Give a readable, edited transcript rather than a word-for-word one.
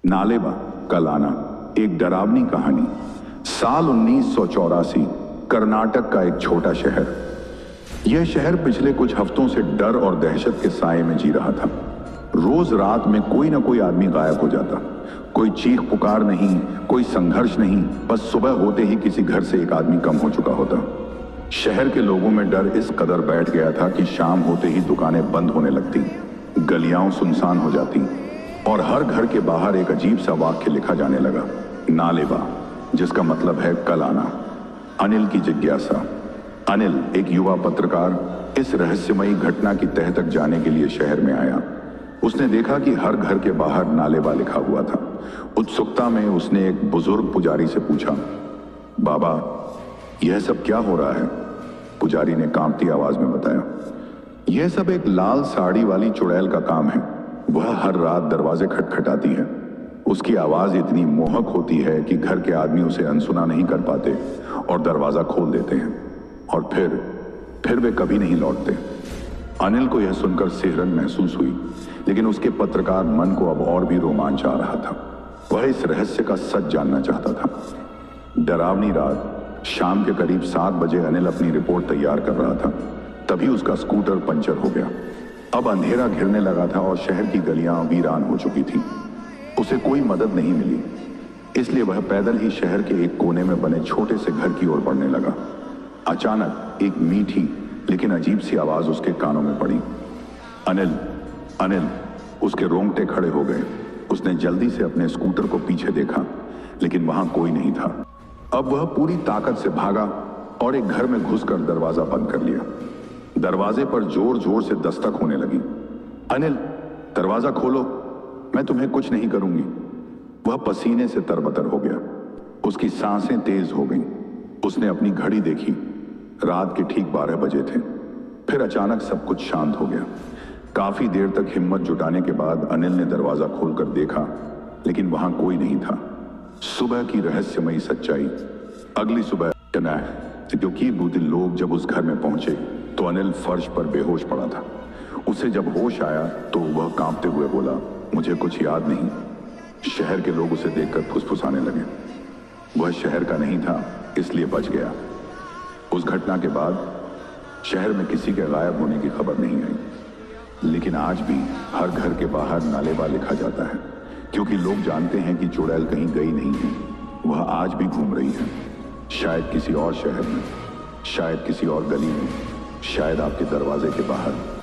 नालेबा कलाना, एक डरावनी कहानी। साल 1984, कर्नाटक का एक छोटा शहर। यह शहर पिछले कुछ हफ्तों से डर और दहशत के साए में जी रहा था। रोज रात में कोई ना कोई आदमी गायब हो जाता। कोई चीख पुकार नहीं, कोई संघर्ष नहीं, बस सुबह होते ही किसी घर से एक आदमी कम हो चुका होता। शहर के लोगों में डर इस कदर बैठ गया था कि शाम होते ही दुकानें बंद होने लगती, गलियां सुनसान हो जाती और हर घर के बाहर एक अजीब सा वाक्य लिखा जाने लगा, नालेबा, जिसका मतलब है कल आना। अनिल की जिज्ञासा। अनिल, एक युवा पत्रकार, इस रहस्यमयी घटना की तह तक जाने के लिए शहर में आया। उसने देखा कि हर घर के बाहर नालेबा लिखा हुआ था। उत्सुकता में उसने एक बुजुर्ग पुजारी से पूछा, बाबा, यह सब क्या हो रहा है? पुजारी ने कांपती आवाज में बताया, यह सब एक लाल साड़ी वाली चुड़ैल का काम है। वह हर रात दरवाजे खटखटाती है। उसकी आवाज इतनी मोहक होती है कि घर के आदमी उसे अनसुना नहीं कर पाते और दरवाजा खोल देते हैं, और फिर वे कभी नहीं लौटते। अनिल को यह सुनकर सिहरन महसूस हुई, लेकिन उसके पत्रकार मन को अब और भी रोमांच आ रहा था। वह इस रहस्य का सच जानना चाहता था। डरावनी रात, शाम के करीब 7 बजे अनिल अपनी रिपोर्ट तैयार कर रहा था। तभी उसका स्कूटर पंचर हो गया। अब अंधेरा घिरने लगा था और शहर की गलियां वीरान हो चुकी थी। उसे कोई मदद नहीं मिली, इसलिए वह पैदल ही शहर के एक कोने में बने छोटे से घर की ओर बढ़ने लगा। अचानक एक मीठी लेकिन अजीब सी आवाज उसके कानों में पड़ी, अनिल, अनिल। उसके रोंगटे खड़े हो गए। उसने जल्दी से अपने स्कूटर को पीछे देखा, लेकिन वहां कोई नहीं था। अब वह पूरी ताकत से भागा और एक घर में घुसकर दरवाजा बंद कर लिया। दरवाजे पर जोर जोर से दस्तक होने लगी। अनिल, दरवाजा खोलो, मैं तुम्हें कुछ नहीं करूंगी। वह पसीने से तरबतर हो गया। उसकी सांसें तेज हो गईं। उसने अपनी घड़ी देखी। रात के ठीक 12 बजे थे। फिर अचानक सब कुछ शांत हो गया। काफी देर तक हिम्मत जुटाने के बाद अनिल ने दरवाजा खोलकर देखा, लेकिन वहां कोई नहीं था। सुबह की रहस्यमयी सच्चाई। अगली सुबह क्योंकि बूढ़े लोग जब उस घर में पहुंचे तो अनिल फर्श पर बेहोश पड़ा था। उसे जब होश आया तो वह कांपते हुए बोला, मुझे कुछ याद नहीं। शहर के लोग उसे देखकर फुसफुसाने लगे। वह शहर का नहीं था, इसलिए बच गया। उस घटना के बाद शहर में किसी के गायब होने की खबर नहीं आई, लेकिन आज भी हर घर के बाहर नालेबा लिखा जाता है, क्योंकि लोग जानते हैं कि चुड़ैल कहीं गई नहीं है। वह आज भी घूम रही है, शायद किसी और शहर में, शायद किसी और गली में, शायद आपके दरवाजे के बाहर।